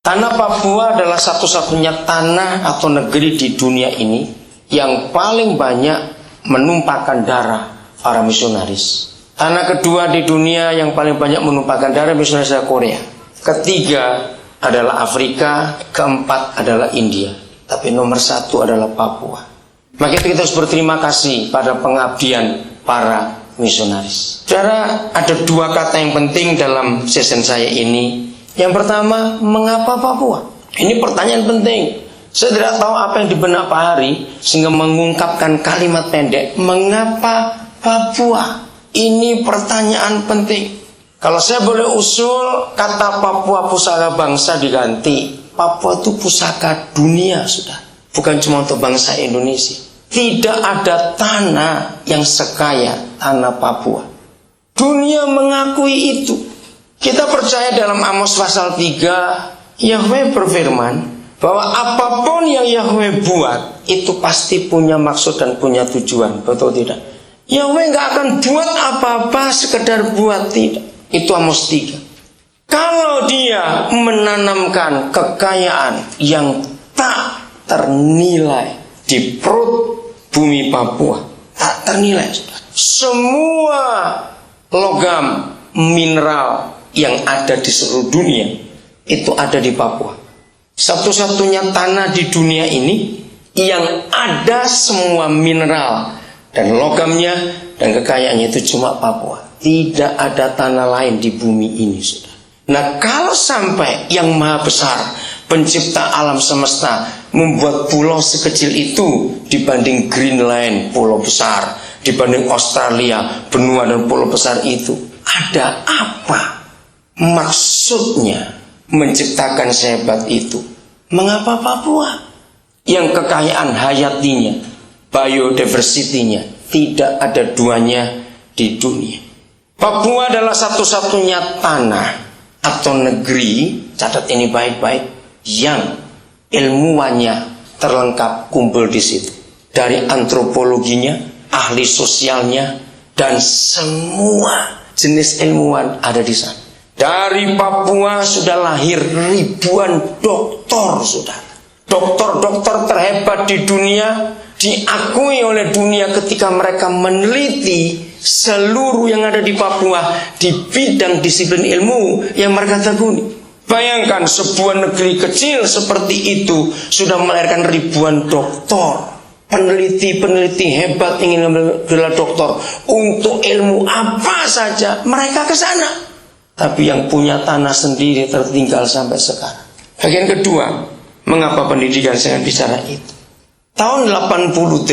Tanah Papua adalah satu-satunya tanah atau negeri di dunia ini yang paling banyak menumpahkan darah para misionaris. Tanah kedua di dunia yang paling banyak menumpahkan darah misionaris adalah Korea. Ketiga adalah Afrika, keempat adalah India. Tapi nomor satu adalah Papua. Maka itu kita harus berterima kasih pada pengabdian para misionaris. Saudara, ada dua kata yang penting dalam sesi saya ini. Yang pertama, mengapa Papua? Ini pertanyaan penting. Saya tidak tahu apa yang di benak Pak Hari sehingga mengungkapkan kalimat pendek, mengapa Papua? Ini pertanyaan penting. Kalau saya boleh usul, kata Papua pusaka bangsa diganti. Papua itu pusaka dunia, sudah. Bukan cuma untuk bangsa Indonesia. Tidak ada tanah yang sekaya tanah Papua. Dunia mengakui itu. Kita percaya dalam Amos pasal 3, Yahweh berfirman bahwa apapun yang Yahweh buat itu pasti punya maksud dan punya tujuan. Betul tidak? Yahweh gak akan buat apa-apa sekedar buat, tidak. Itu Amos 3. Kalau dia menanamkan kekayaan yang tak ternilai di perut bumi Papua, tak ternilai. Semua logam mineral yang ada di seluruh dunia itu ada di Papua. Satu-satunya tanah di dunia ini yang ada semua mineral dan logamnya dan kekayaannya itu cuma Papua. Tidak ada tanah lain di bumi ini, sudah. Nah, kalau sampai yang maha besar, pencipta alam semesta, membuat pulau sekecil itu dibanding Greenland, pulau besar, dibanding Australia, benua dan pulau besar itu, ada apa maksudnya menciptakan sehebat itu? Mengapa Papua yang kekayaan hayatinya, biodiversity-nya tidak ada duanya di dunia? Papua adalah satu-satunya tanah atau negeri, catat ini baik-baik, yang ilmuwannya terlengkap kumpul di situ. Dari antropologinya, ahli sosialnya, dan semua jenis ilmuwan ada di sana. Dari Papua sudah lahir ribuan doktor, sudah. Doktor-doktor terhebat di dunia, diakui oleh dunia ketika mereka meneliti seluruh yang ada di Papua di bidang disiplin ilmu yang mereka tekuni. Bayangkan sebuah negeri kecil seperti itu sudah melahirkan ribuan doktor. Peneliti-peneliti hebat ingin gelar doktor untuk ilmu apa saja, mereka ke sana. Tapi yang punya tanah sendiri tertinggal sampai sekarang. Bagian kedua, mengapa pendidikan saya bicara itu? Tahun 88,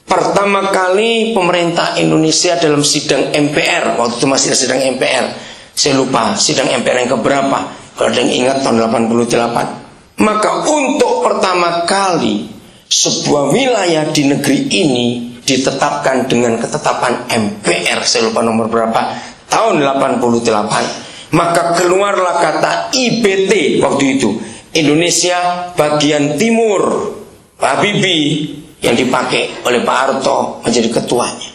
pertama kali pemerintah Indonesia dalam sidang MPR, waktu itu masih sidang MPR, saya lupa sidang MPR yang keberapa, kalau ada yang ingat tahun 88. Maka untuk pertama kali sebuah wilayah di negeri ini ditetapkan dengan ketetapan MPR, saya lupa nomor berapa, tahun 88. Maka keluarlah kata IBT waktu itu, Indonesia bagian timur, Pak Habibie yang dipakai oleh Pak Harto menjadi ketuanya.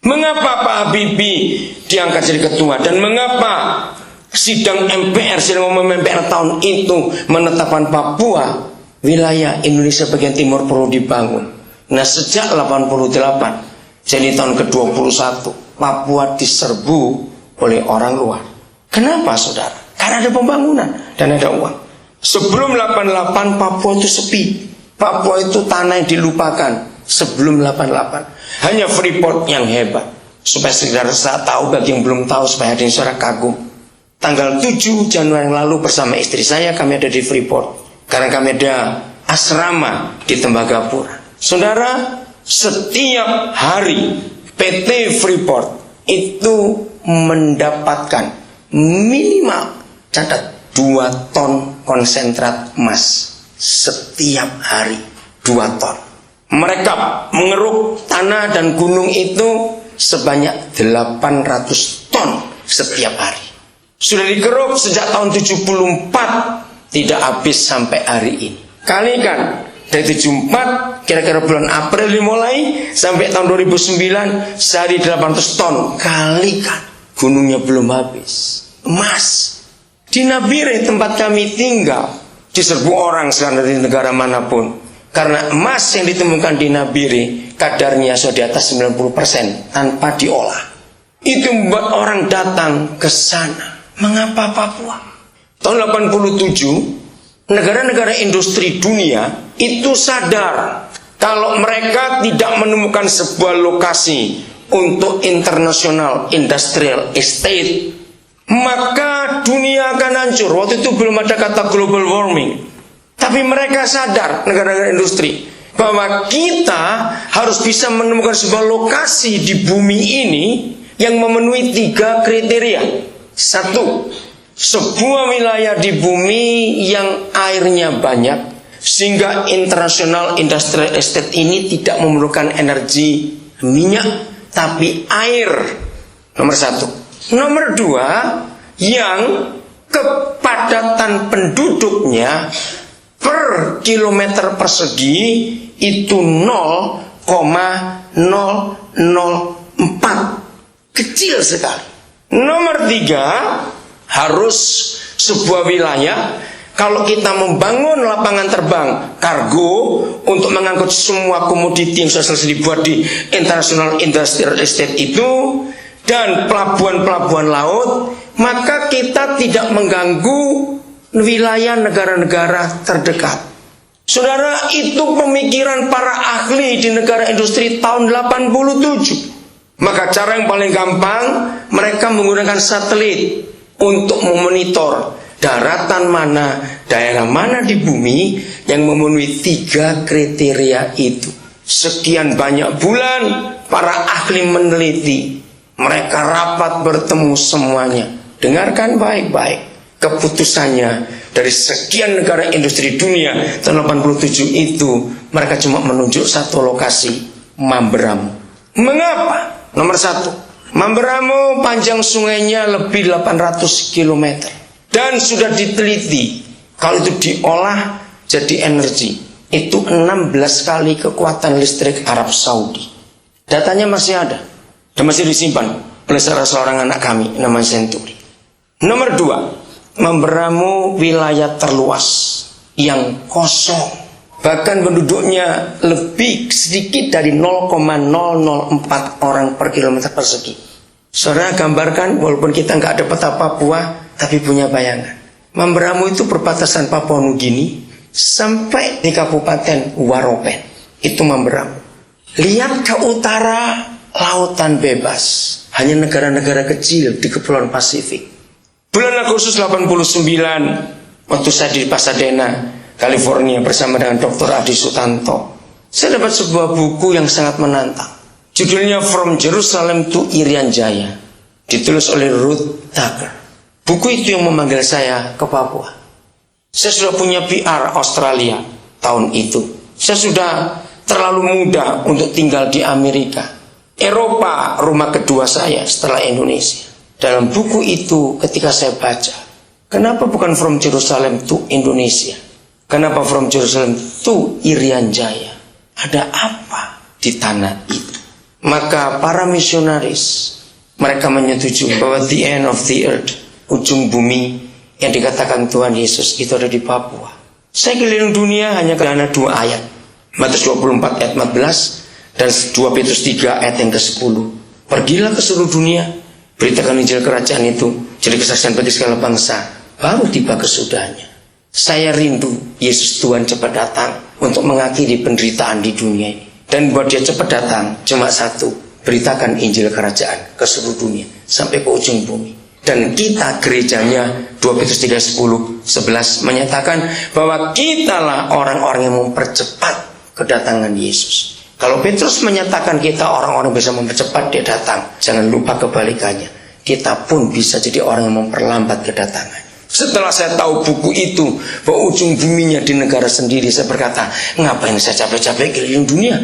Mengapa Pak Habibie diangkat jadi ketua dan mengapa sidang MPR, sidang umum MPR tahun itu menetapkan Papua wilayah Indonesia bagian timur perlu dibangun. Nah, sejak 88, jadi tahun ke-21, Papua diserbu oleh orang luar. Kenapa, saudara? Karena ada pembangunan dan ada uang. Sebelum 88 Papua itu sepi. Papua itu tanah yang dilupakan sebelum 88. Hanya Freeport yang hebat. Supaya saudara tahu, bagi yang belum tahu, supaya ada yang saudara kagum. Tanggal 7 Januari yang lalu bersama istri saya kami ada di Freeport. Karena kami ada asrama di Tembagapura. Saudara, setiap hari PT Freeport itu mendapatkan minimal, catat, 2 ton konsentrat emas setiap hari. 2 ton. Mereka mengeruk tanah dan gunung itu sebanyak 800 ton setiap hari. Sudah dikeruk sejak tahun 74, tidak habis sampai hari ini. Kalikan dari 74, kira-kira bulan April dimulai sampai tahun 2009, sehari 800 ton. Kalikan, gunungnya belum habis. Emas Di Nabire tempat kami tinggal diserbu orang sekarang dari negara manapun. Karena emas yang ditemukan di Nabire kadarnya sudah di atas 90% tanpa diolah. Itu membuat orang datang ke sana. Mengapa Papua? Tahun 87, negara-negara industri dunia itu sadar kalau mereka tidak menemukan sebuah lokasi untuk international industrial estate, maka dunia akan hancur. Waktu itu belum ada kata global warming, tapi mereka sadar, negara-negara industri, bahwa kita harus bisa menemukan sebuah lokasi di bumi ini yang memenuhi 3 kriteria. 1, sebuah wilayah di bumi yang airnya banyak, sehingga international industrial estate ini tidak memerlukan energi minyak, tapi air. Nomor 1. Nomor 2, yang kepadatan penduduknya per kilometer persegi itu 0,004. Kecil sekali. Nomor 3, harus sebuah wilayah, kalau kita membangun lapangan terbang kargo untuk mengangkut semua komoditi yang sudah selesai dibuat di International Industrial Estate itu, dan pelabuhan-pelabuhan laut, maka kita tidak mengganggu wilayah negara-negara terdekat. Saudara, itu pemikiran para ahli di negara industri tahun 87. Maka cara yang paling gampang, mereka menggunakan satelit untuk memonitor daratan mana, daerah mana di bumi yang memenuhi 3 kriteria itu. Sekian banyak bulan para ahli meneliti, mereka rapat bertemu semuanya. Dengarkan baik-baik keputusannya. Dari sekian negara industri dunia tahun 87 itu, mereka cuma menunjuk 1 lokasi, Mamberamo. Mengapa? Nomor 1, Mamberamo panjang sungainya lebih 800 km. Dan sudah diteliti, kalau itu diolah jadi energi, itu 16 kali kekuatan listrik Arab Saudi. Datanya masih ada dan masih disimpan oleh salah seorang anak kami namanya Senturi. Nomor 2, Mamberamo wilayah terluas yang kosong. Bahkan penduduknya lebih sedikit dari 0,004 orang per kilometer persegi. Saudara gambarkan, walaupun kita nggak ada peta Papua, tapi punya bayangan. Mamberamo itu perbatasan Papua Nugini sampai di Kabupaten Waropen. Itu Mamberamo. Lihat ke utara, lautan bebas. Hanya negara-negara kecil di Kepulauan Pasifik. Bulan Agustus 89, waktu saya di Pasadena, California bersama dengan Dr. Adi Sutanto, saya dapat sebuah buku yang sangat menantang. Judulnya From Jerusalem to Irian Jaya, ditulis oleh Ruth Tucker. Buku itu yang memanggil saya ke Papua. Saya sudah punya PR Australia tahun itu. Saya sudah terlalu muda untuk tinggal di Amerika. Eropa rumah kedua saya setelah Indonesia. Dalam buku itu ketika saya baca, kenapa bukan From Jerusalem to Indonesia? Kenapa From Jerusalem to Irian Jaya? Ada apa di tanah itu? Maka para misionaris, mereka menyetujui bahwa the end of the earth, ujung bumi yang dikatakan Tuhan Yesus itu ada di Papua. Saya keliling dunia hanya karena 2 ayat. Matius 24 ayat 14 dan 2 Petrus 3 ayat yang ke-10. Pergilah ke seluruh dunia, beritakan Injil kerajaan itu, jadi kesaksian bagi segala bangsa, baru tiba kesudahnya. Saya rindu Yesus Tuhan cepat datang untuk mengakhiri penderitaan di dunia ini. Dan buat dia cepat datang cuma 1, beritakan Injil kerajaan ke seluruh dunia sampai ke ujung bumi. Dan kita gerejanya 2 Petrus 3, 10, 11 menyatakan bahwa kitalah orang-orang yang mempercepat kedatangan Yesus. Kalau Petrus menyatakan kita orang-orang bisa mempercepat dia datang, jangan lupa kebalikannya. Kita pun bisa jadi orang yang memperlambat kedatangan. Setelah saya tahu buku itu, bahwa ujung buminya di negara sendiri, saya berkata, ngapain saya capek-capek keliling dunia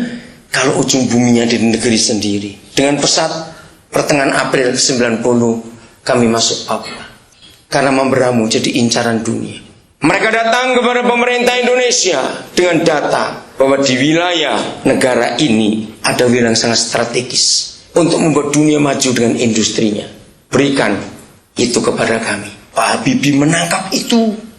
kalau ujung buminya di negeri sendiri. Dengan pesat pertengahan April 90 kami masuk Papua. Karena Mamberamo jadi incaran dunia. Mereka datang kepada pemerintah Indonesia dengan data bahwa di wilayah negara ini ada wilayah yang sangat strategis untuk membuat dunia maju dengan industrinya. Berikan itu kepada kami. Pak Habibie menangkap itu.